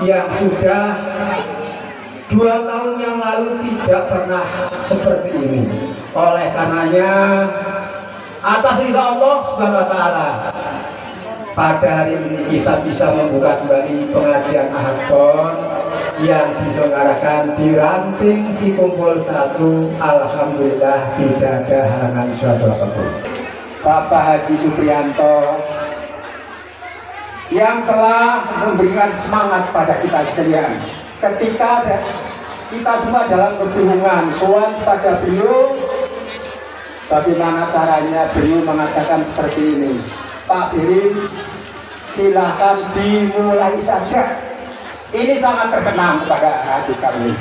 yang sudah 2 tahun yang lalu tidak pernah seperti ini. Oleh karenanya, atas ridha Allah Subhanahu wa Ta'ala, pada hari ini kita bisa membuka kembali pengajian Ahad Pon yang diselenggarakan di Ranting Sikumpul 1. Alhamdulillah tidak ada halangan suatu apapun. Bapak Haji Supriyanto yang telah memberikan semangat pada kita sekalian ketika kita semua dalam kebingungan. Soal pada beliau, bagaimana caranya beliau mengatakan seperti ini, Pak Birin, silahkan dimulai saja. Ini sangat terkenang kepada hati kami.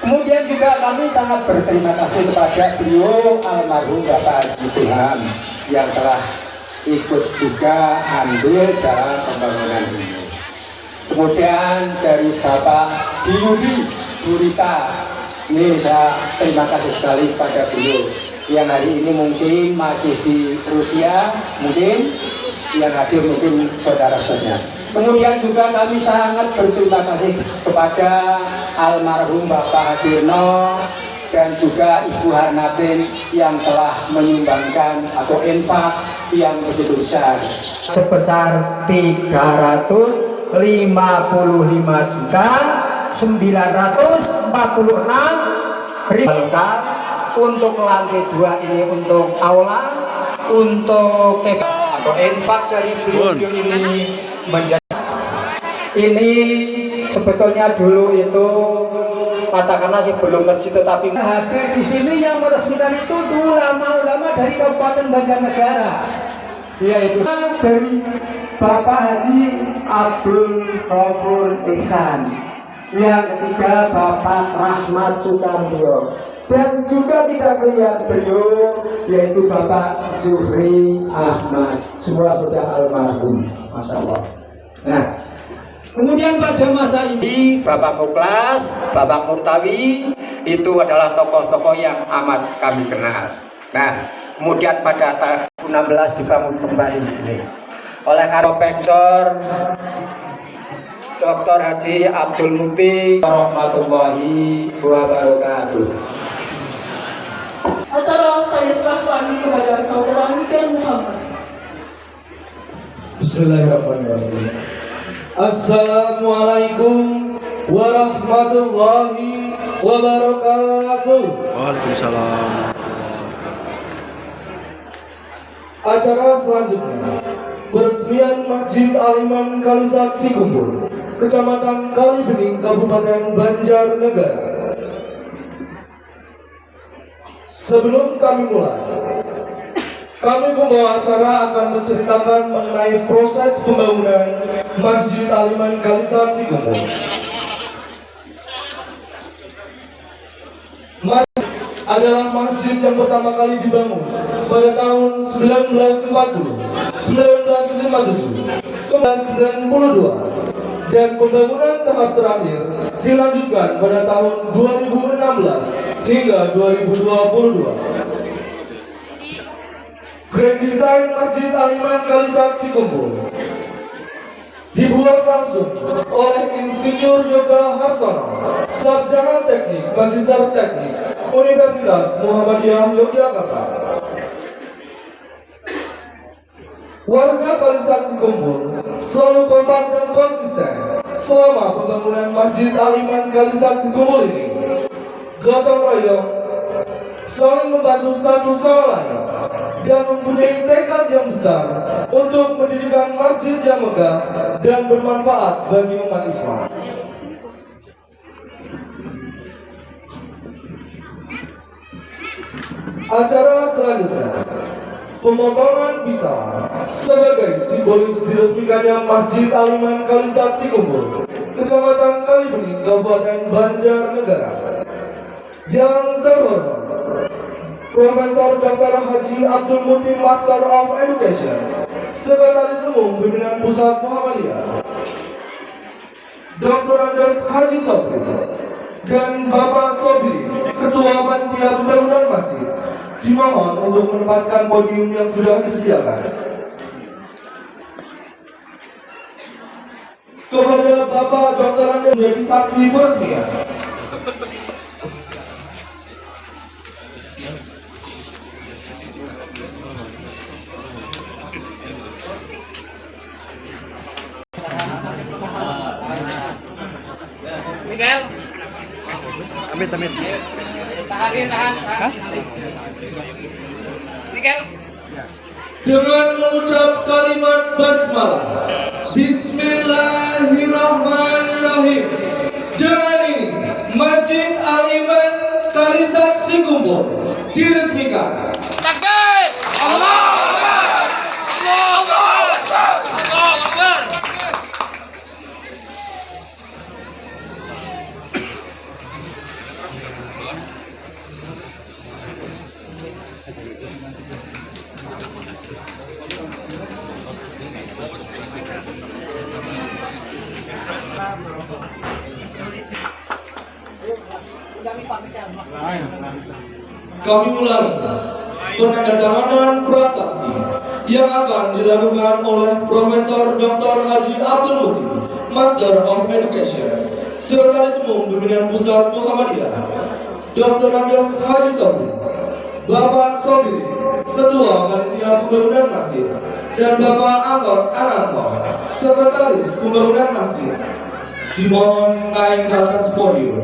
Kemudian juga kami sangat berterima kasih kepada beliau almarhum Bapak Haji Tuhan yang telah ikut juga andil dalam pembangunan ini. Kemudian dari Bapak Diyudi Burita, ini saya terima kasih sekali kepada beliau yang hari ini mungkin masih di Rusia, mungkin yang hadir mungkin saudara-saudara. Kemudian juga kami sangat berterima kasih kepada almarhum Bapak Hadirno dan juga Ibu Harnatin yang telah menyumbangkan atau infak yang begitu besar sebesar 355.946.000 untuk lantai 2 ini, untuk aula, untuk atau infak dari beliau ini menjadi ini sebetulnya dulu itu katakanlah sebelum masjid, tetapi hadir di sini yang meresmikan itu ulama-ulama dari Kabupaten Banjarnegara, yaitu dari Bapak Haji Abdul Ghafur Ihsan, yang ketiga Bapak Rahmat Sukamdio, dan juga tidak kelihatan beliau yaitu Bapak Zuhri Ahmad, semua sudah almarhum, Masya Allah. Nah, kemudian pada masa ini Bapak Muklas, Bapak Murtawi itu adalah tokoh-tokoh yang amat kami kenal. Nah, kemudian pada tahun 2016 dibangun kembali ini oleh Profesor Dr. Haji Abdul Mukti warahmatullahi wabarakatuh. Acara saya serahkan kepada saudara Anwar Muhammad. Bismillahirrahmanirrahim. Assalamualaikum warahmatullahi wabarakatuh. Waalaikumsalam. Acara selanjutnya, peresmian Masjid Al-Iman Kalisat Sikumpul, Kecamatan Kalibening, Kabupaten Banjarnegara. Sebelum kami mulai, kami pembawa acara akan menceritakan mengenai proses pembangunan Masjid Al-Iman Kalisat Sikumpul. Masjid adalah masjid yang pertama kali dibangun pada tahun 1940, 1957, 1992, dan pembangunan tahap terakhir dilanjutkan pada tahun 2016 hingga 2022. Grand Design Masjid Al-Iman Kalisat Sikumpul dibuat langsung oleh Insinyur Yoga Harsono, Sarjana Teknik Magister Teknik Universitas Muhammadiyah Yogyakarta. Warga Kalisat Sikumpul selalu kompak dan konsisten selama pembangunan Masjid Al-Iman Kalisat Sikumpul ini. Gotong royong, saling membantu satu sama lain, dan mempunyai tekad yang besar untuk mendirikan masjid yang megah dan bermanfaat bagi umat Islam. Acara selanjutnya, pemotongan pita sebagai simbolis diresmikannya Masjid Al-Iman Kalisat Sikumpul, Kecamatan Kalibening, Kabupaten Banjarnegara. Yang terhormat Profesor Dr. Haji Abdul Mukti Master of Education, Sekretaris Umum Pimpinan Pusat Muhammadiyah, Dr. Andes Haji Sobri, dan Bapak Sobri, Ketua Panitia Pembangunan Masjid, dimohon untuk menempatkan podium yang sudah disediakan. kepada Bapak Dr. Anda menjadi saksi peresmian. Miguel. Amit. Tahan. Miguel. Dengan mengucap kalimat basmalah, Bismillahirrahmanirrahim. Dengan ini, Masjid Al-Iman Kalisat Sikumpul diresmikan. Takbir! Allahu Akbar! Allahu Akbar! Allahu Akbar! Kami mulai penandatanganan prasasti yang akan dilakukan oleh Profesor Dr. Haji Abdul Muti, Master of Education, Sekretaris Umum Pimpinan Pusat Muhammadiyah, Dr. Andes Haji Sobri, Bapak Sobri, Ketua Panitia Pembangunan Masjid, dan Bapak Angkot Ananto, Sekretaris Pembangunan Masjid. Dimohon naik ke atas podium.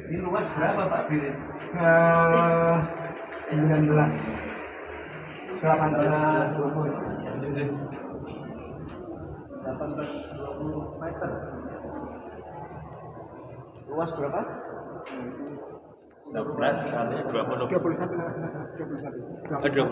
Ini luas berapa Pak Birin? 19 18 20 meter. Luas berapa? 16 sampai 20. 21 18.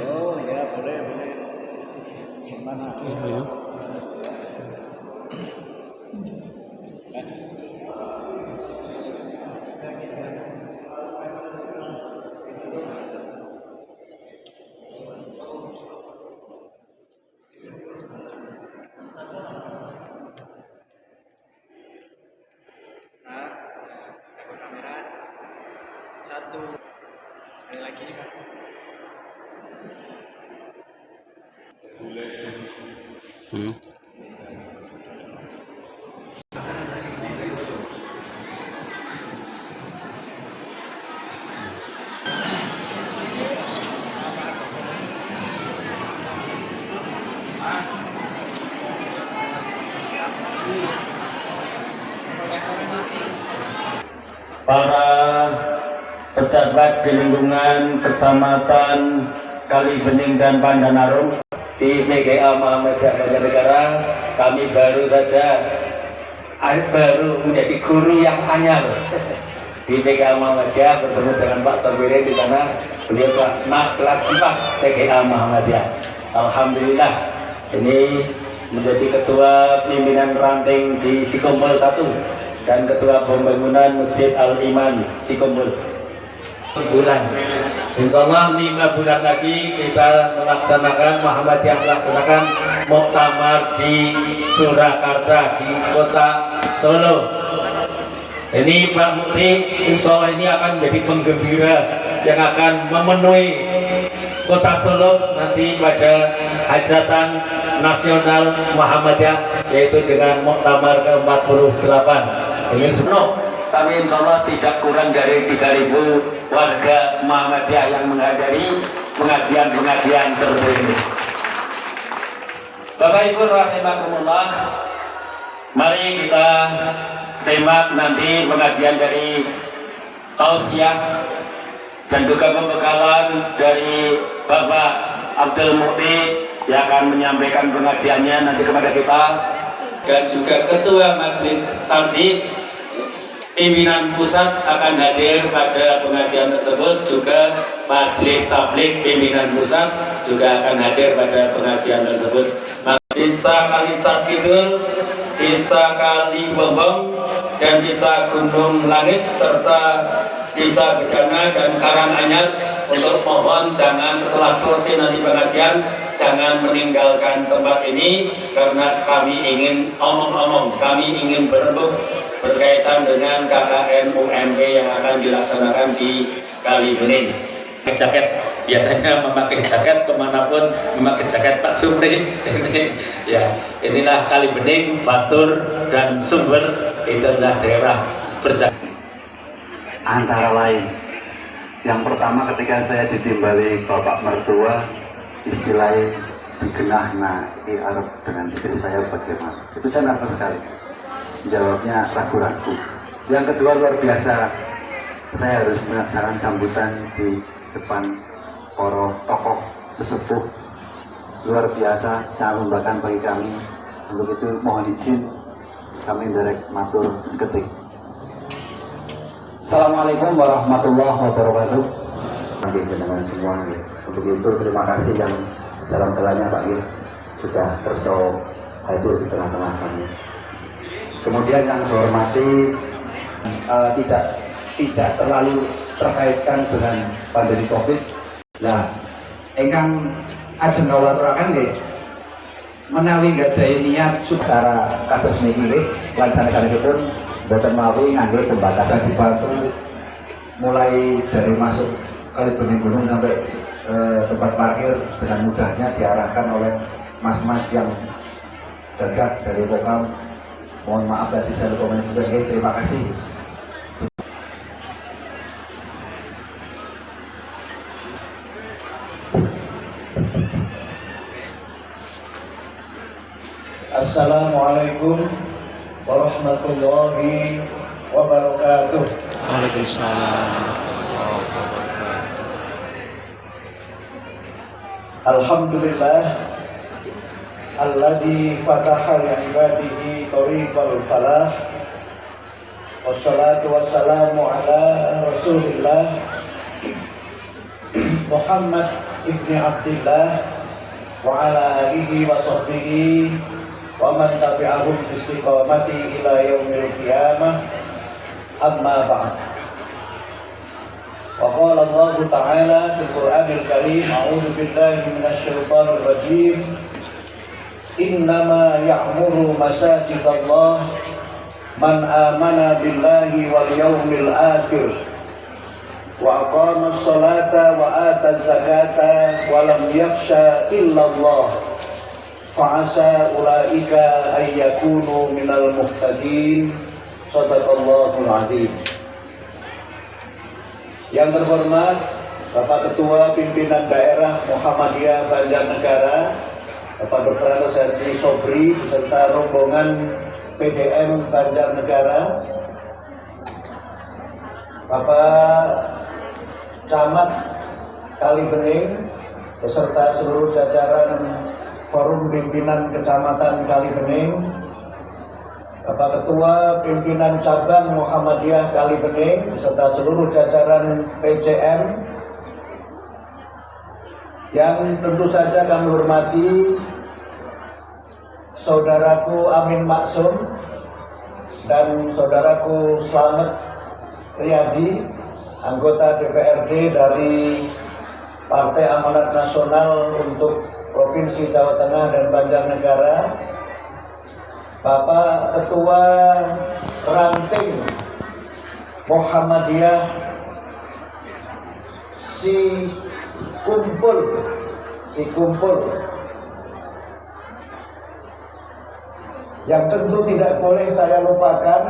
Oh ya boleh. Gimana? Ayo. Kamera satu sekali lagi Pak. Para pejabat di lingkungan Kecamatan Kalibening dan Pandanarung di PGA Muhammadiyah Banjarnegara. Kami baru menjadi guru yang anyar di PGA Muhammadiyah, bertemu dengan Pak Sabire di sana. Beliau kelas 4 PGA Muhammadiyah. Alhamdulillah ini menjadi ketua pimpinan ranting di Sikumpul 1 dan ketua pembangunan Masjid Al-Iman Sikumpul. Bulan, insya Allah 5 bulan lagi kita Muhammadiyah melaksanakan muktamar di Surakarta, di kota Solo. Ini Pak Mukti, insya Allah ini akan menjadi penggembira yang akan memenuhi kota Solo nanti pada hajatan nasional Muhammadiyah, yaitu dengan muktamar ke-48. Ini semua kami insya Allah tidak kurang dari 3.000 warga Muhammadiyah yang menghadiri pengajian-pengajian seperti ini. Bapak Ibu rahimakumullah, mari kita simak nanti pengajian dari tausiah dan juga pembekalan dari Bapak Abdul Mukti yang akan menyampaikan pengajiannya nanti kepada kita, dan juga Ketua Majelis Tarjih pimpinan pusat akan hadir pada pengajian tersebut, juga Majelis Tabligh pimpinan pusat juga akan hadir pada pengajian tersebut. Desa Kalisat Kidul, Desa Kaliwembong, dan Desa Gunung Langit serta Desa Bedana dan Karanganyar untuk mohon jangan setelah selesai nanti pengajian jangan meninggalkan tempat ini, karena kami ingin omong-omong, kami ingin berembuk berkaitan dengan KKN UMP yang akan dilaksanakan di Kalibening. Jaket, biasanya memakai jaket kemanapun memakai jaket Pak Supri. Ya, inilah Kalibening, Batur dan Sumber, itu adalah daerah berjaket. Antara lain, yang pertama ketika saya ditimbali Bapak mertua, istilahnya digenahna Arab dengan istri saya bagaimana? Itu saya nervous sekali. Jawabnya ragu-ragu. Yang kedua luar biasa, saya harus melaksanakan sambutan di depan para tokoh sesepuh luar biasa, sangat membanggakan bagi kami. Untuk itu mohon izin kami direct matur seketik. Assalamualaikum warahmatullahi wabarakatuh. Dengan semua. Untuk itu terima kasih yang sedalam-dalamnya Pak Gil sudah terso hadir di tengah-tengah kami. Kemudian yang saya hormati, tidak terlalu terkaitkan dengan pandemi COVID. Nah, ingkang ajeng kawula aturaken nggih menawi gadhahi niat secara kados niki nggih lan sanesipun boten mawi ngangge pembatasan dibantu mulai dari masuk Kalibening Gunung sampai tempat parkir dengan mudahnya diarahkan oleh mas-mas yang gagah dari Pokam. Mohon maaf tadi saya lupa menyebutkan. Terima kasih. Assalamualaikum warahmatullahi wabarakatuh. Waalaikumsalam. Alhamdulillah alladzi fataha li ibadihi thariqal falah. Wassalatu wassalamu ala Rasulillah Muhammad ibni Abdillah wa ala alihi wa sahbihi wa man tabi'ahum istiqamati ila yaumil qiyamah. Amma ba'd. Wa qala Allah Ta'ala fil Qur'anil Karim, a'udzu billahi minasy syaithanir rajim. Innama ya'muru masajidallah man amana billahi wal yawmil akhir wa aqama as-salata wa ata az-zakata wa lam yakhsha illallah fa'asa ulaika ay yakunu minal muhtadin. Shadaqallahul azim. Yang terhormat Bapak Ketua Pimpinan Daerah Muhammadiyah Banjarnegara, Bapak Dr. Andes Haji Sobri beserta rombongan PDM Banjarnegara, Bapak Camat Kalibening, beserta seluruh jajaran Forum Pimpinan Kecamatan Kalibening, Bapak Ketua Pimpinan Cabang Muhammadiyah Kalibening beserta seluruh jajaran PCM yang tentu saja kami hormati saudaraku Amin Maksum dan saudaraku Slamet Riyadi, anggota DPRD dari Partai Amanat Nasional untuk Provinsi Jawa Tengah dan Banjarnegara, Bapak Ketua Ranting Muhammadiyah Si Kumpul, yang tentu tidak boleh saya lupakan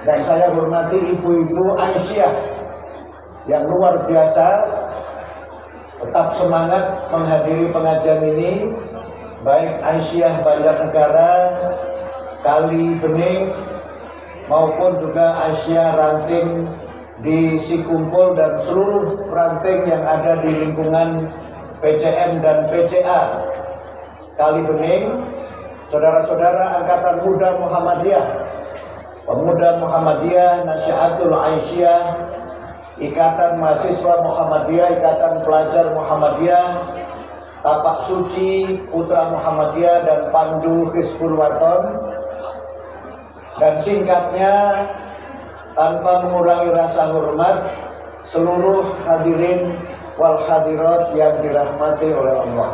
dan saya hormati Ibu-Ibu Aisyah yang luar biasa tetap semangat menghadiri pengajian ini, baik Aisyah Banjarnegara, Kalibening maupun juga Aisyah Ranting di Sikumpul dan seluruh ranting yang ada di lingkungan PCM dan PCA Kalibening, saudara-saudara Angkatan Muda Muhammadiyah, Pemuda Muhammadiyah, Nasyatul Aisyah, Ikatan Mahasiswa Muhammadiyah, Ikatan Pelajar Muhammadiyah, Tapak Suci Putra Muhammadiyah dan Pandu Hizbul Waton, dan singkatnya tanpa mengurangi rasa hormat seluruh hadirin wal hadirat yang dirahmati oleh Allah.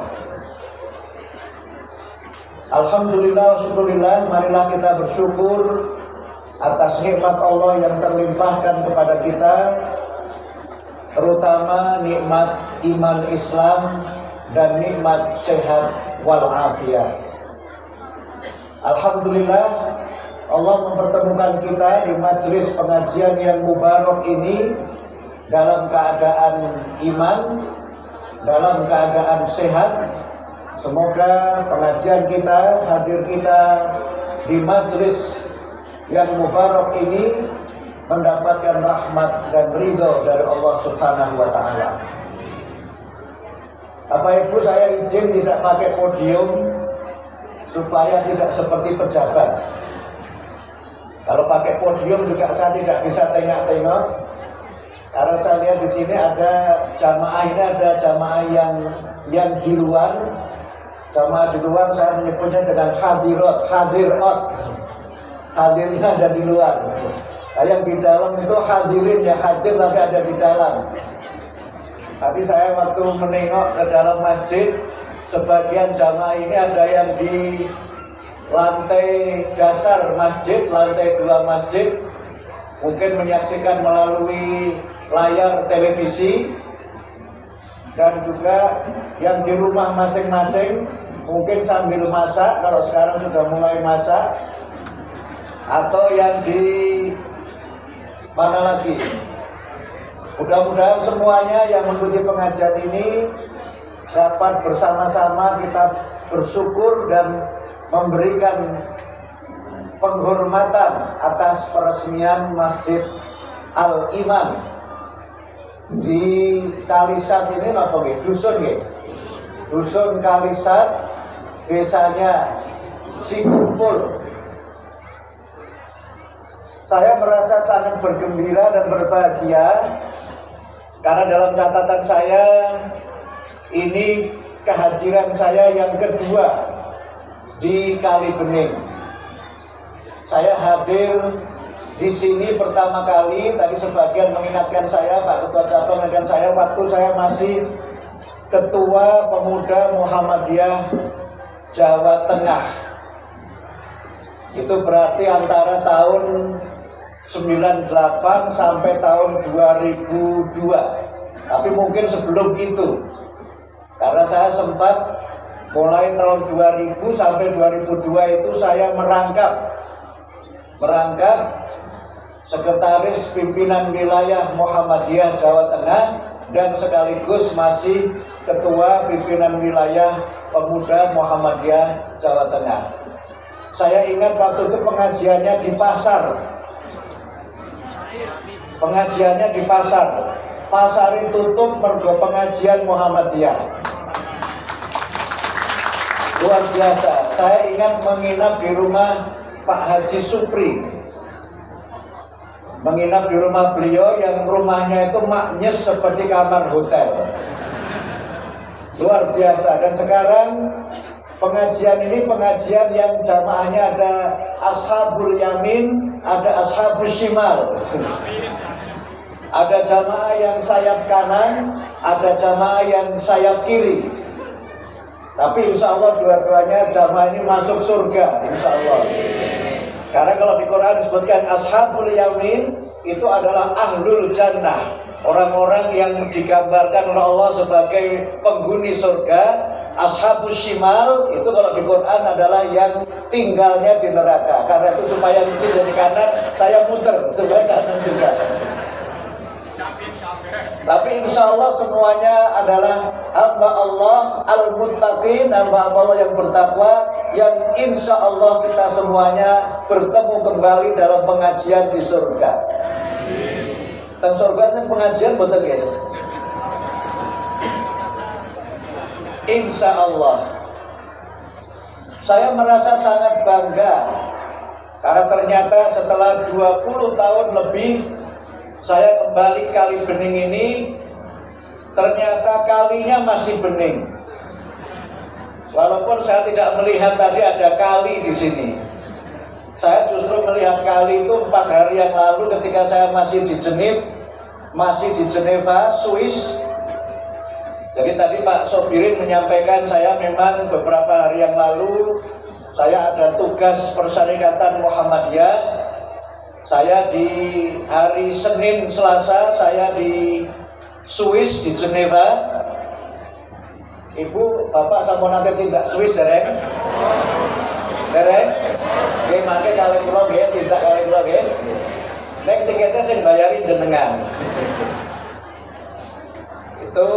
Alhamdulillah, syukurillah, marilah kita bersyukur atas nikmat Allah yang terlimpahkan kepada kita, terutama nikmat iman Islam dan nikmat sehat walafiat. Alhamdulillah, Allah mempertemukan kita di majelis pengajian yang mubarak ini dalam keadaan iman, dalam keadaan sehat. Semoga pengajian kita, hadir kita di majelis yang mubarak ini mendapatkan rahmat dan ridho dari Allah Subhanahu wa Ta'ala. Bapak Ibu, saya izin tidak pakai podium supaya tidak seperti pejabat. Kalau pakai podium juga saya tidak bisa tengok-tengok. Karena saya lihat di sini ada jamaah, ini ada jamaah yang di luar. Jamaah di luar saya menyebutnya dengan hadirat. Hadirnya ada di luar. Nah, yang di dalam itu hadirin, ya hadir tapi ada di dalam. Tadi saya waktu menengok ke dalam masjid, sebagian jamaah ini ada yang di lantai dasar masjid, lantai 2 masjid, mungkin menyaksikan melalui layar televisi, dan juga yang di rumah masing-masing mungkin sambil masak, kalau sekarang sudah mulai masak, atau yang di mana lagi. Mudah-mudahan semuanya yang mengikuti pengajian ini dapat bersama-sama kita bersyukur dan memberikan penghormatan atas peresmian Masjid Al-Iman di Kalisat ini, dusun Kalisat, desanya Sikumpul. Saya merasa sangat bergembira dan berbahagia karena dalam catatan saya ini kehadiran saya yang kedua di Kalibening. Saya hadir di sini pertama kali, tadi sebagian mengingatkan saya, Pak Ketua Cabang mengingatkan saya waktu saya masih Ketua Pemuda Muhammadiyah Jawa Tengah. Itu berarti antara tahun 98 sampai tahun 2002. Tapi mungkin sebelum itu. Karena saya sempat mulai tahun 2000 sampai 2002 itu saya merangkap sekretaris pimpinan wilayah Muhammadiyah Jawa Tengah dan sekaligus masih ketua pimpinan wilayah Pemuda Muhammadiyah Jawa Tengah. Saya ingat waktu itu pengajiannya di pasar. Pasar itu tutup mergo pengajian Muhammadiyah. Luar biasa. Saya ingat menginap di rumah Pak Haji Supri. Menginap di rumah beliau yang rumahnya itu maknyes seperti kamar hotel. Luar biasa. Dan sekarang pengajian ini pengajian yang jamaahnya ada ashabul yamin, ada ashabul shimal. Ada jamaah yang sayap kanan, ada jamaah yang sayap kiri. Tapi insya Allah dua-duanya jamaah ini masuk surga, insya Allah. Karena kalau di Quran disebutkan ashabul yamin itu adalah ahlul jannah, orang-orang yang digambarkan oleh Allah sebagai penghuni surga. Ashabus shimal itu kalau di Quran adalah yang tinggalnya di neraka. Karena itu supaya mencit dari kanan, saya muter supaya kanan juga. Tapi insya Allah semuanya adalah hamba Allah al-muttaqin, hamba Allah yang bertakwa, yang insya Allah kita semuanya bertemu kembali dalam pengajian di surga. Dan surga itu pengajian betul ya? Insya Allah. Saya merasa sangat bangga karena ternyata setelah 20 tahun lebih saya kembali Kali Bening ini, ternyata kalinya masih bening. Walaupun saya tidak melihat tadi ada kali di sini. Saya justru melihat kali itu 4 hari yang lalu ketika saya masih di Geneva, Swiss. Jadi tadi Pak Sobirin menyampaikan saya memang beberapa hari yang lalu saya ada tugas Persyarikatan Muhammadiyah. Saya di hari Senin, Selasa, saya di Swiss, di Geneva. Ibu, Bapak sama nanti tindak Swiss, dereng? Dereng? Oke, makanya kalian pulang ya, tindak kalian pulang ya. Nek tiketnya saya bayarin jenengan. Itu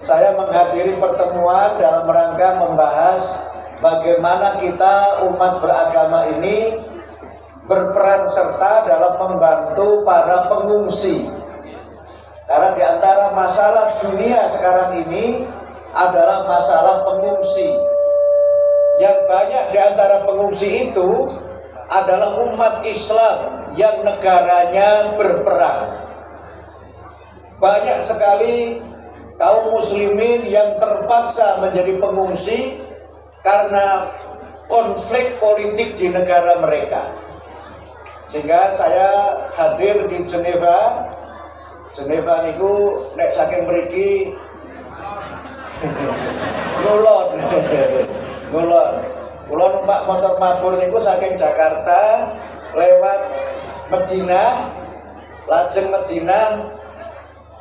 saya menghadiri pertemuan dalam rangka membahas bagaimana kita umat beragama ini berperan serta dalam membantu para pengungsi. Karena di antara masalah dunia sekarang ini adalah masalah pengungsi. Yang banyak di antara pengungsi itu adalah umat Islam yang negaranya berperang. Banyak sekali kaum muslimin yang terpaksa menjadi pengungsi karena konflik politik di negara mereka. Sehingga saya hadir di Geneva. Geneva niku nek saking mriki ngulon. Kula numpak motor mabur niku saking Jakarta lewat Medina, lajeng Medina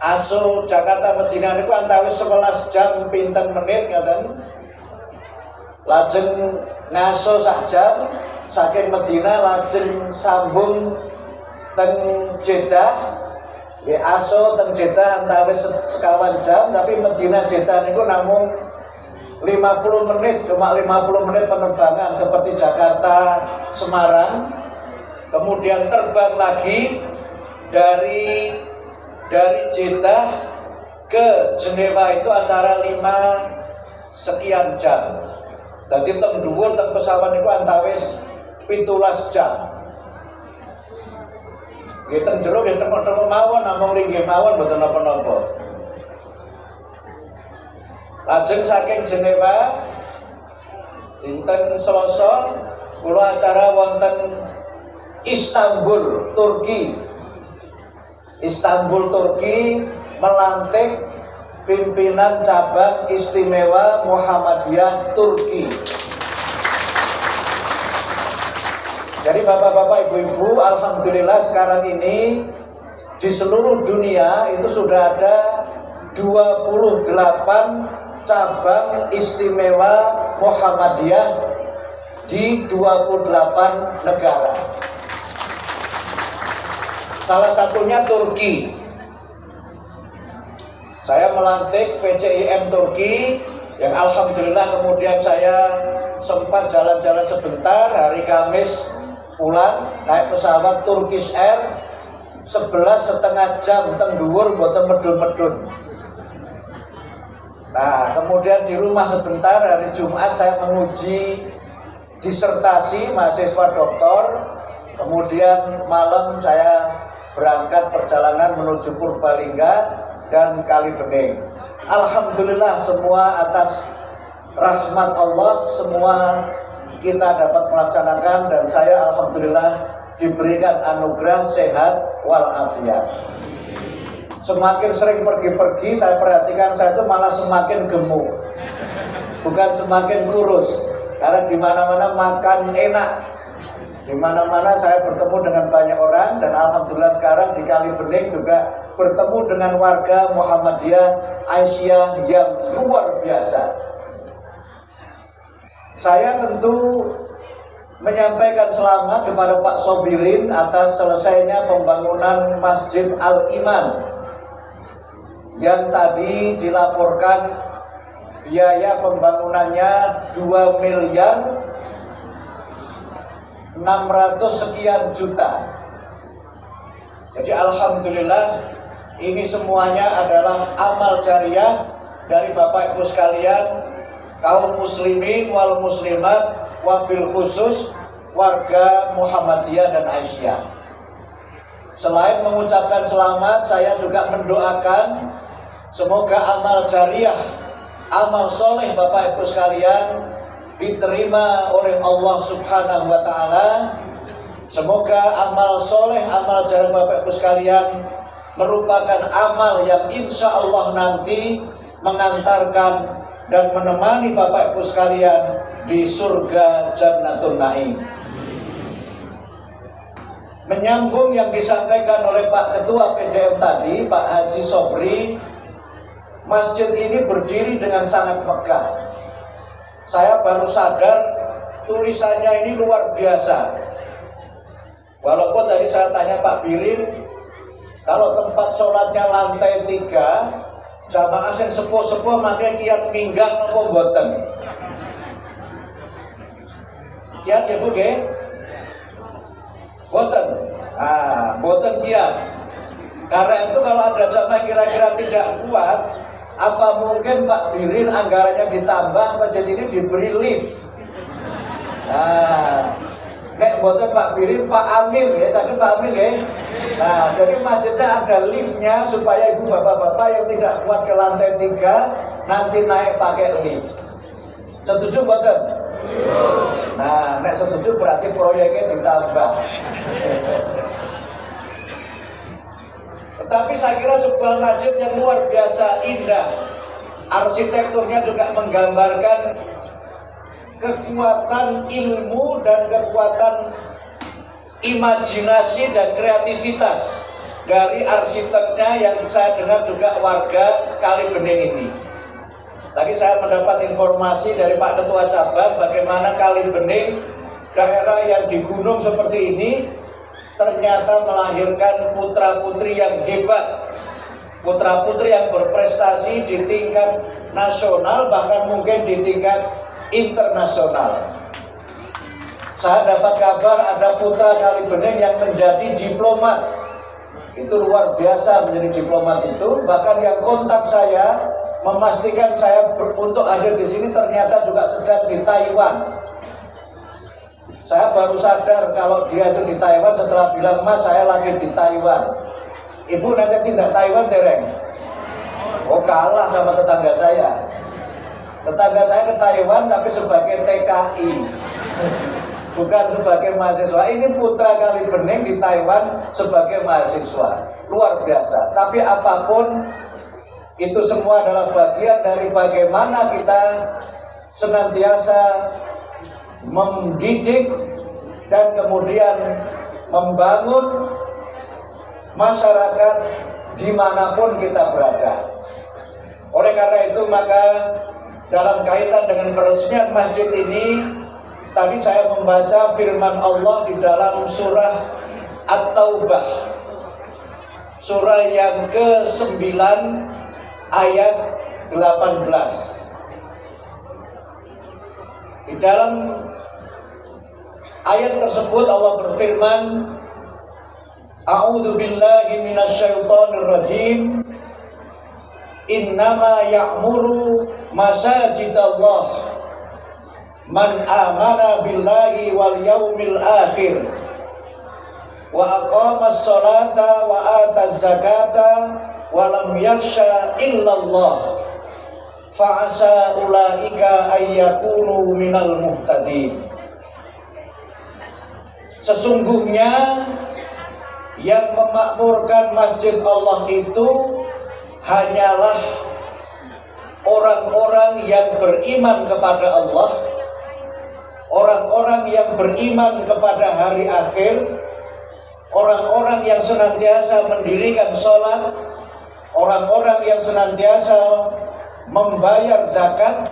aso Jakarta Medina niku antawis 11 jam pinten menit ngaten. Lajeng ngaso sak jam saking Medina lajeng sambung teng Jeddah. Ya aso teng Jeddah antawis sekawan jam, tapi Medina Jeddah niku namung 50 menit, cuma 50 menit penerbangan seperti Jakarta Semarang. Kemudian terbang lagi dari Jeddah ke Geneva itu antara 5 sekian jam. Jadi teng dhuwur teng pesawat niku antawis 17 jam. Nggih teng jero nggih tengok-tengok mawon namung linggih mawon mboten napa-napa. Lajeng saking Geneva dinten Selasa kula acara wonten Istanbul, Turki. Istanbul, Turki melantik pimpinan cabang istimewa Muhammadiyah Turki. Jadi bapak-bapak, ibu-ibu, alhamdulillah sekarang ini di seluruh dunia itu sudah ada 28 cabang istimewa Muhammadiyah di 28 negara. Salah satunya Turki. Saya melantik PCIM Turki yang alhamdulillah kemudian saya sempat jalan-jalan sebentar hari Kamis pulang naik pesawat Turkish Air 11,5 jam teng dhuwur mboten medun-medun. Nah, kemudian di rumah sebentar hari Jumat saya menguji disertasi mahasiswa doktor. Kemudian malam saya berangkat perjalanan menuju Purbalingga dan Kalibening. Alhamdulillah semua atas rahmat Allah semua kita dapat melaksanakan, dan saya alhamdulillah diberikan anugerah sehat walafiat. Semakin sering pergi-pergi saya perhatikan saya itu malah semakin gemuk, bukan semakin kurus, karena di mana-mana makan enak, di mana-mana saya bertemu dengan banyak orang, dan alhamdulillah sekarang di Kalibening juga bertemu dengan warga Muhammadiyah Aisyah yang luar biasa. Saya tentu menyampaikan selamat kepada Pak Sobirin atas selesainya pembangunan Masjid Al-Iman yang tadi dilaporkan biaya pembangunannya 2 miliar 600 sekian juta. Jadi alhamdulillah ini semuanya adalah amal jariah dari Bapak Ibu sekalian, kaum muslimin wal muslimat, wabil khusus warga Muhammadiyah dan Aisyah. Selain mengucapkan selamat, saya juga mendoakan semoga amal jariah, amal soleh Bapak Ibu sekalian diterima oleh Allah Subhanahu wa Ta'ala. Semoga amal soleh, amal jariah Bapak Ibu sekalian merupakan amal yang insya Allah nanti mengantarkan dan menemani Bapak Ibu sekalian di surga Jannatul Naim. Menyambung yang disampaikan oleh Pak Ketua PDM tadi, Pak Haji Sobri, masjid ini berdiri dengan sangat megah. Saya baru sadar tulisannya ini luar biasa. Walaupun tadi saya tanya Pak Birin, kalau tempat sholatnya lantai 3, jamaah sing sepuh-sepuh makanya kiat minggang apa mboten? Kiat ya Bu nggih? Mboten. Mboten kiat. Karena itu kalau ada jamaah kira-kira tidak kuat, apa mungkin Pak Birin anggarannya ditambah, masjid ini diberi lift? Nek mboten Pak Birin, Pak Amin ya, sakit Pak Amin ya. Nah, jadi masjidnya ada liftnya supaya ibu bapak-bapak yang tidak kuat ke lantai 3 nanti naik pakai lift. Setuju mboten? Nah, nek setuju berarti proyeknya ditambah. Tetapi saya kira sebuah masjid yang luar biasa indah. Arsitekturnya juga menggambarkan kekuatan ilmu dan kekuatan imajinasi dan kreativitas dari arsiteknya yang saya dengar juga warga Kalibening ini. Tadi saya mendapat informasi dari Pak Ketua Cabang bagaimana Kalibening, daerah yang di gunung seperti ini, ternyata melahirkan putra-putri yang hebat, putra-putri yang berprestasi di tingkat nasional, bahkan mungkin di tingkat internasional. Saya dapat kabar ada putra Kalibening yang menjadi diplomat. Itu luar biasa menjadi diplomat itu. Bahkan yang kontak saya memastikan saya untuk hadir di sini ternyata juga sedang di Taiwan. Saya baru sadar kalau dia itu di Taiwan setelah bilang, Mas saya lagi di Taiwan. Ibu nanti tidak Taiwan dereng? Oh kalah sama tetangga saya. Tetangga saya ke Taiwan tapi sebagai TKI, bukan sebagai mahasiswa. Ini putra Kalibening di Taiwan sebagai mahasiswa. Luar biasa. Tapi apapun itu semua adalah bagian dari bagaimana kita senantiasa mendidik dan kemudian membangun masyarakat dimanapun kita berada. Oleh karena itu maka dalam kaitan dengan peresmian masjid ini, tadi saya membaca firman Allah di dalam surah At-Taubah, surah yang ke-9 ayat 18. Di dalam ayat tersebut Allah berfirman, A'udzu billahi minasyaitonir rajim. innama ya'muru masajidallah man amana billahi wal yaumil akhir wa aqama sholata wa ata zakata wa lam yakhsha illallah fa'asa ulaika ayyakunu minal muhtadin. Sesungguhnya yang memakmurkan masjid Allah itu hanyalah orang-orang yang beriman kepada Allah, orang-orang yang beriman kepada hari akhir, orang-orang yang senantiasa mendirikan sholat, orang-orang yang senantiasa membayar zakat,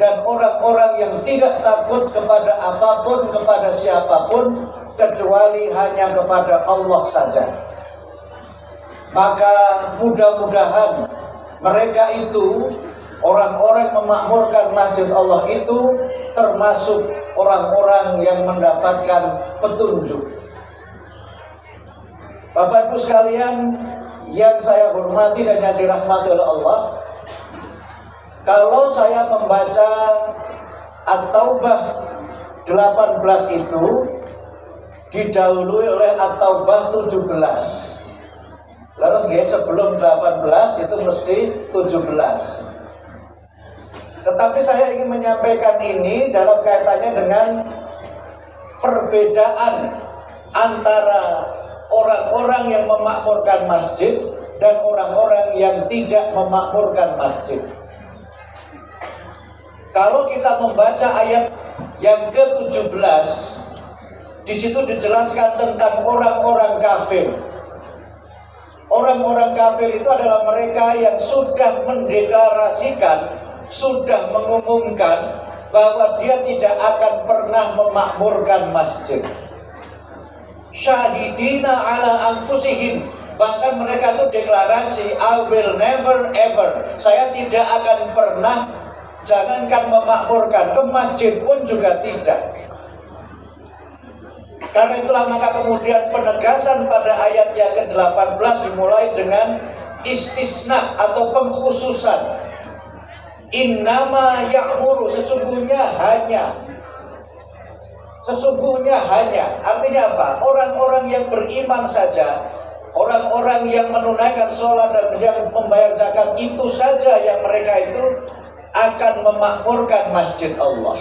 dan orang-orang yang tidak takut kepada apapun, kepada siapapun, kecuali hanya kepada Allah saja. Maka mudah-mudahan mereka itu, orang-orang memakmurkan masjid Allah itu, termasuk orang-orang yang mendapatkan petunjuk. Bapak Ibu sekalian yang saya hormati dan yang dirahmati oleh Allah, kalau saya membaca At-Taubah 18 itu didahului oleh At-Taubah 17. Lalu sebelum 18 itu mesti 17. Tetapi saya ingin menyampaikan ini dalam kaitannya dengan perbedaan antara orang-orang yang memakmurkan masjid dan orang-orang yang tidak memakmurkan masjid. Kalau kita membaca ayat yang ke-17, di situ dijelaskan tentang orang-orang kafir. Orang-orang kafir itu adalah mereka yang sudah mendeklarasikan, sudah mengumumkan bahwa dia tidak akan pernah memakmurkan masjid. Syahidina ala anfusihim, bahkan mereka itu deklarasi, I will never ever, saya tidak akan pernah, jangankan memakmurkan, ke masjid pun juga tidak. Karena itulah maka kemudian penegasan pada ayat yang ke-18 dimulai dengan istisna atau pengkhususan. Innama ya'muru, sesungguhnya hanya, artinya apa? Orang-orang yang beriman saja, orang-orang yang menunaikan sholat dan yang membayar zakat, itu saja yang mereka itu akan memakmurkan masjid Allah.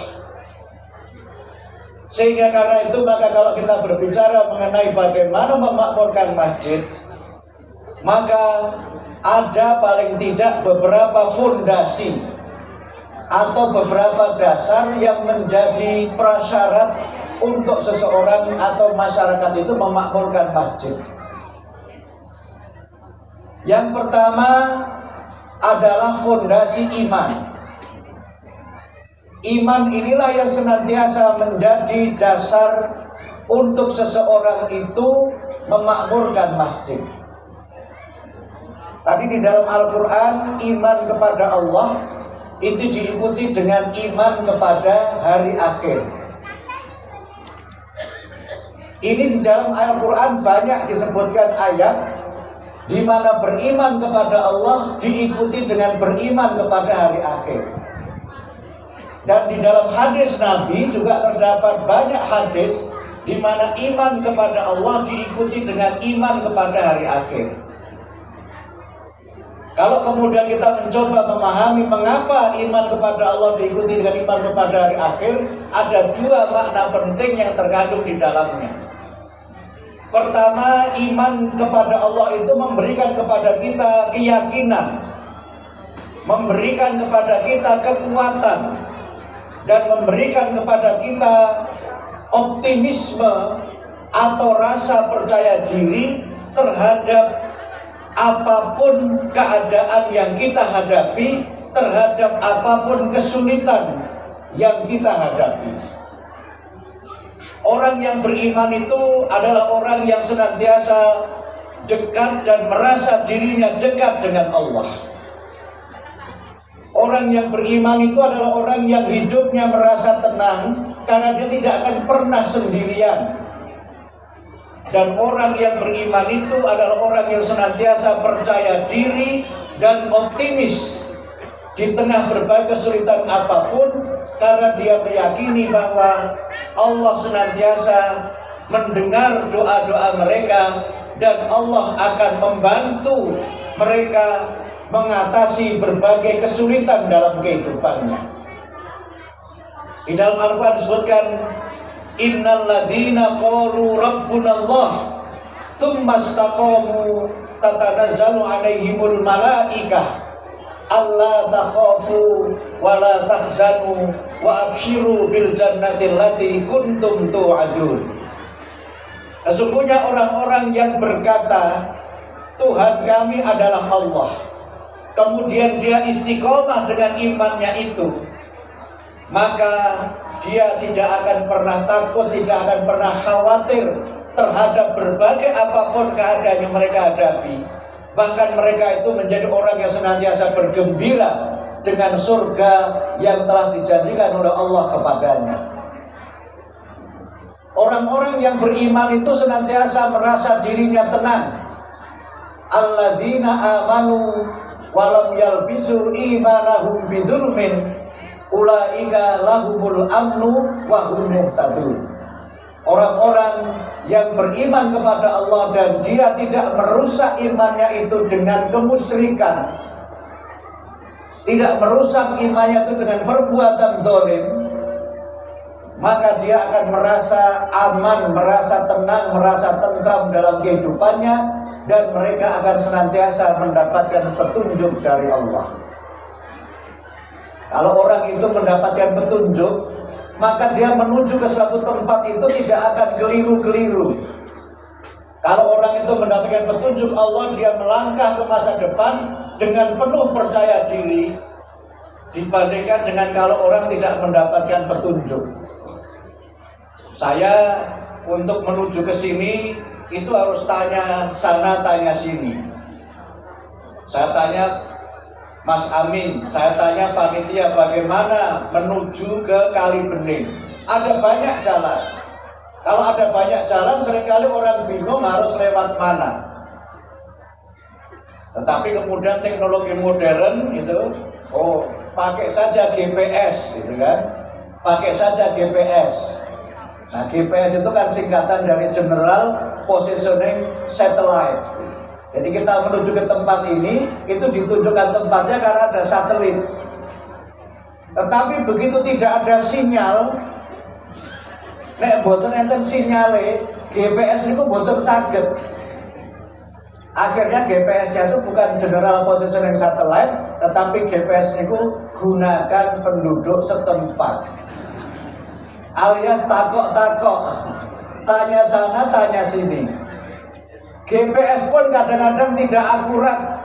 Sehingga karena itu maka kalau kita berbicara mengenai bagaimana memakmurkan masjid, maka ada paling tidak beberapa fondasi atau beberapa dasar yang menjadi prasyarat untuk seseorang atau masyarakat itu memakmurkan masjid. Yang pertama adalah fondasi iman. Iman inilah yang senantiasa menjadi dasar untuk seseorang itu memakmurkan masjid. Tadi di dalam Al-Quran, iman kepada Allah itu diikuti dengan iman kepada hari akhir. Ini di dalam Al-Quran banyak disebutkan ayat di mana beriman kepada Allah diikuti dengan beriman kepada hari akhir. Dan di dalam hadis Nabi juga terdapat banyak hadis di mana iman kepada Allah diikuti dengan iman kepada hari akhir. Kalau kemudian kita mencoba memahami mengapa iman kepada Allah diikuti dengan iman kepada hari akhir, ada dua makna penting yang terkandung di dalamnya. Pertama, iman kepada Allah itu memberikan kepada kita keyakinan, memberikan kepada kita kekuatan, dan memberikan kepada kita optimisme atau rasa percaya diri terhadap apapun keadaan yang kita hadapi, terhadap apapun kesulitan yang kita hadapi. Orang yang beriman itu adalah orang yang senantiasa dekat dan merasa dirinya dekat dengan Allah. Orang yang beriman itu adalah orang yang hidupnya merasa tenang karena dia tidak akan pernah sendirian. Dan orang yang beriman itu adalah orang yang senantiasa percaya diri dan optimis di tengah berbagai kesulitan apapun, karena dia meyakini bahwa Allah senantiasa mendengar doa-doa mereka dan Allah akan membantu mereka mengatasi berbagai kesulitan dalam kehidupannya. Di dalam Al-Quran disebutkan, innal ladzina qalu rabbunallah tsumma istaqamu tatanazzalu alaihimul malaikah alla takhafu wa la tahzanu wa abshiru bil jannati allati kuntum tu'adun. Sesungguhnya orang-orang yang berkata Tuhan kami adalah Allah, kemudian dia istiqomah dengan imannya itu, maka dia tidak akan pernah takut, tidak akan pernah khawatir terhadap berbagai apapun keadaan yang mereka hadapi. Bahkan mereka itu menjadi orang yang senantiasa bergembira dengan surga yang telah dijanjikan oleh Allah kepadanya. Orang-orang yang beriman itu senantiasa merasa dirinya tenang. Alladzina amanu walam yalbisu imanahum bidzulmin ulaika lahumul amnu wa hum muhtadun. Orang-orang yang beriman kepada Allah dan dia tidak merusak imannya itu dengan kemusyrikan, tidak merusak imannya itu dengan perbuatan zalim, maka dia akan merasa aman, merasa tenang, merasa tentram dalam kehidupannya, dan mereka akan senantiasa mendapatkan petunjuk dari Allah. Kalau orang itu mendapatkan petunjuk, maka dia menuju ke suatu tempat itu tidak akan keliru-keliru. Kalau orang itu mendapatkan petunjuk Allah, dia melangkah ke masa depan dengan penuh percaya diri, dibandingkan dengan kalau orang tidak mendapatkan petunjuk. Saya untuk menuju ke sini itu harus tanya sana, tanya sini. Saya tanya Mas Amin, saya tanya panitia bagaimana menuju ke Kali Bening. Ada banyak jalan. Kalau ada banyak jalan, seringkali orang bingung harus lewat mana. Tetapi kemudian teknologi modern itu, pakai saja GPS, gitu kan? Pakai saja GPS. Nah, GPS itu kan singkatan dari General Positioning Satellite. Jadi kita menuju ke tempat ini, itu ditunjukkan tempatnya karena ada satelit. Tetapi begitu tidak ada sinyal, nek boten enten sinyale, GPS itu boten saged. Akhirnya GPS-nya itu bukan General Positioning Satellite, tetapi GPS itu gunakan penduduk setempat. Alias takok-takok, tanya sana, tanya sini. GPS pun kadang-kadang tidak akurat.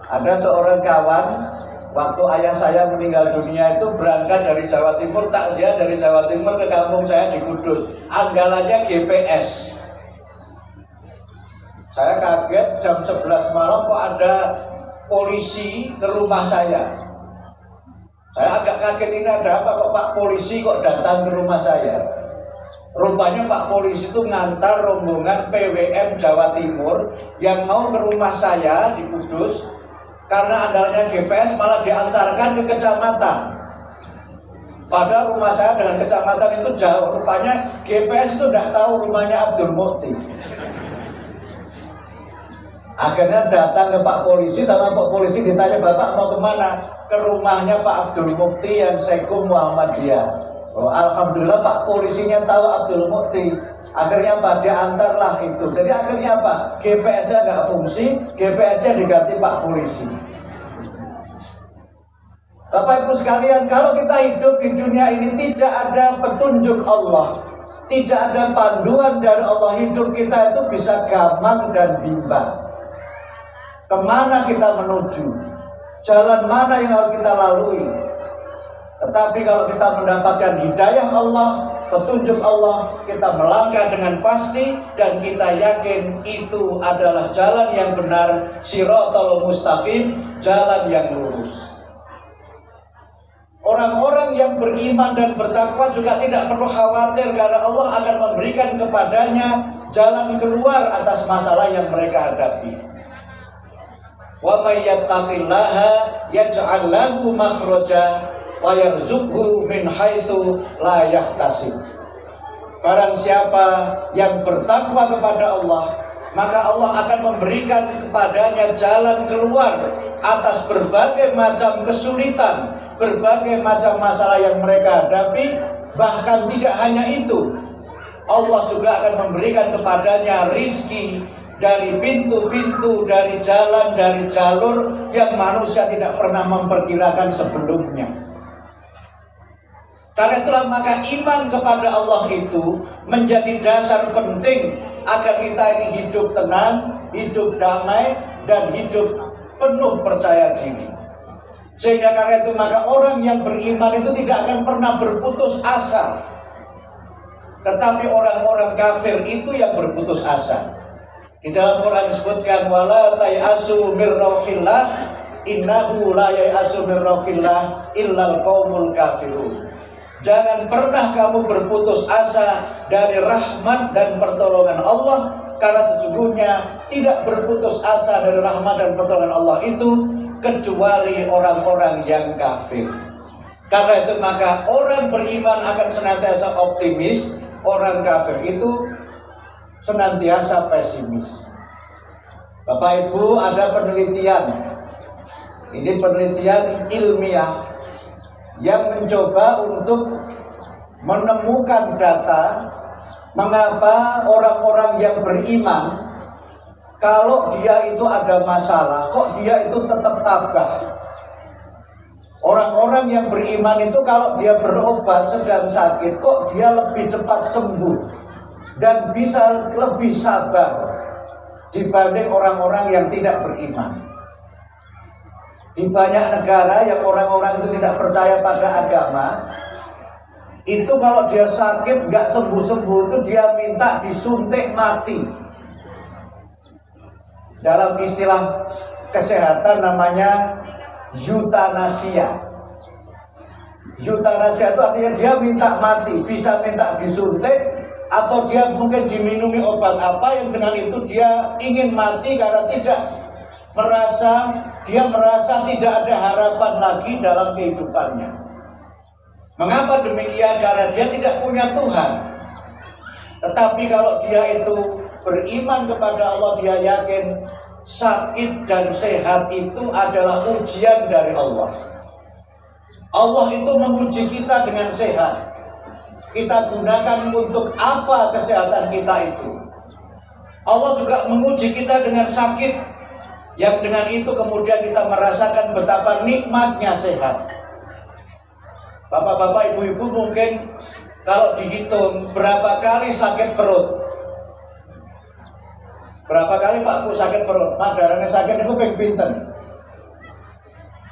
Ada seorang kawan, waktu ayah saya meninggal dunia itu berangkat dari Jawa Timur, takziah dari Jawa Timur ke kampung saya di Kudus. Andalannya GPS. Saya kaget jam 11 malam kok ada polisi ke rumah saya. Saya agak kaget, ini ada apa kok Pak polisi kok datang ke rumah saya. Rupanya Pak polisi itu ngantar rombongan PWM Jawa Timur yang mau ke rumah saya di Kudus. Karena andalnya GPS malah diantarkan ke kecamatan. Padahal rumah saya dengan kecamatan itu jauh. Rupanya GPS itu tidak tahu rumahnya Abdul Mukti. Akhirnya datang ke Pak polisi, sama Pak polisi ditanya, Bapak mau kemana? Ke rumahnya Pak Abdul Mukti yang Sekum Muhammadiyah. Alhamdulillah Pak polisinya tahu Abdul Mukti. Akhirnya Pak diantarlah itu. Jadi akhirnya apa? GPS-nya nggak fungsi, GPS-nya diganti Pak polisi. Bapak Ibu sekalian, kalau kita hidup di dunia ini tidak ada petunjuk Allah, tidak ada panduan dari Allah, hidup kita itu bisa gamang dan bimbang. Kemana kita menuju? Jalan mana yang harus kita lalui? Tetapi kalau kita mendapatkan hidayah Allah, petunjuk Allah, kita melangkah dengan pasti dan kita yakin itu adalah jalan yang benar, shiratal mustaqim, jalan yang lurus. Orang-orang yang beriman dan bertakwa juga tidak perlu khawatir karena Allah akan memberikan kepadanya jalan keluar atas masalah yang mereka hadapi. Wa may yattaqillaha yaj'al lahu makhraja wa yarzuqhu min haitsu la yahtasib. Barang siapa yang bertakwa kepada Allah, maka Allah akan memberikan kepadanya jalan keluar atas berbagai macam kesulitan, berbagai macam masalah yang mereka hadapi. Bahkan tidak hanya itu, Allah juga akan memberikan kepadanya rizki dari pintu-pintu, dari jalan, dari jalur yang manusia tidak pernah memperkirakan sebelumnya. Karena itulah maka iman kepada Allah itu menjadi dasar penting agar kita ini hidup tenang, hidup damai, dan hidup penuh percaya diri. Sehingga karena itu maka orang yang beriman itu tidak akan pernah berputus asa. Tetapi orang-orang kafir itu yang berputus asa. Di dalam Quran disebutkan wala tayasu mir rauhillah innahu la yayasu mir rauhillah illal qaumul kafirun. Jangan pernah kamu berputus asa dari rahmat dan pertolongan Allah, karena sesungguhnya tidak berputus asa dari rahmat dan pertolongan Allah itu kecuali orang-orang yang kafir. Karena itu maka orang beriman akan senantiasa optimis, orang kafir itu senantiasa pesimis. Bapak Ibu, ada penelitian, ini penelitian ilmiah yang mencoba untuk menemukan data mengapa orang-orang yang beriman kalau dia itu ada masalah, kok dia itu tetap tabah. Orang-orang yang beriman itu kalau dia berobat sedang sakit, kok dia lebih cepat sembuh dan bisa lebih sabar dibanding orang-orang yang tidak beriman. Di banyak negara yang orang-orang itu tidak percaya pada agama, itu kalau dia sakit nggak sembuh-sembuh itu dia minta disuntik mati. Dalam istilah kesehatan namanya eutanasia. Eutanasia itu artinya dia minta mati, bisa minta disuntik atau dia mungkin diminumi obat apa yang dengan itu dia ingin mati karena dia merasa tidak ada harapan lagi dalam kehidupannya. Mengapa demikian? Karena dia tidak punya Tuhan. Tetapi kalau dia itu beriman kepada Allah, dia yakin sakit dan sehat itu adalah ujian dari Allah. Allah itu menguji kita dengan sehat. Kita gunakan untuk apa kesehatan kita itu? Allah juga menguji kita dengan sakit, yang dengan itu kemudian kita merasakan betapa nikmatnya sehat. Bapak-bapak, ibu-ibu mungkin kalau dihitung berapa kali sakit perut, berapa kali Pak Bu sakit perut, darahnya sakit itu pinten.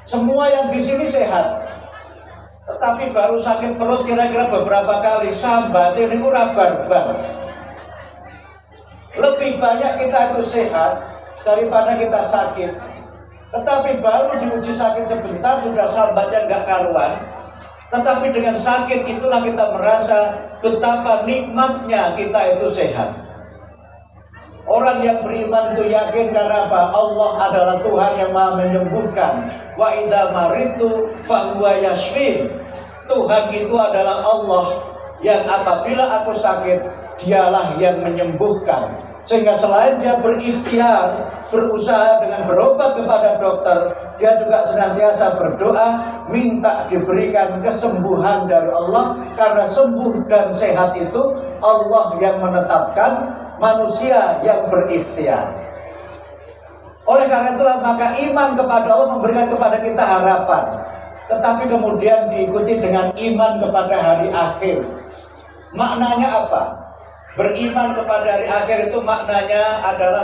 Semua yang di sini sehat, tetapi baru sakit perut kira-kira beberapa kali, sambatin itu rabar-bar. Lebih banyak kita itu sehat daripada kita sakit. Tetapi baru diuji sakit sebentar sudah sambatnya nggak karuan. Tetapi dengan sakit itulah kita merasa betapa nikmatnya kita itu sehat. Orang yang beriman itu yakin karena apa? Allah adalah Tuhan yang Maha menyembuhkan. Wa idza maritu fa huwa yashfin. Tuhan itu adalah Allah yang apabila aku sakit, dialah yang menyembuhkan. Sehingga selain dia berikhtiar, berusaha dengan berobat kepada dokter, dia juga senantiasa berdoa, minta diberikan kesembuhan dari Allah. Karena sembuh dan sehat itu Allah yang menetapkan, manusia yang berikhtiar. Oleh karena itulah maka iman kepada Allah memberikan kepada kita harapan. Tetapi kemudian diikuti dengan iman kepada hari akhir. Maknanya apa? Beriman kepada hari akhir itu maknanya adalah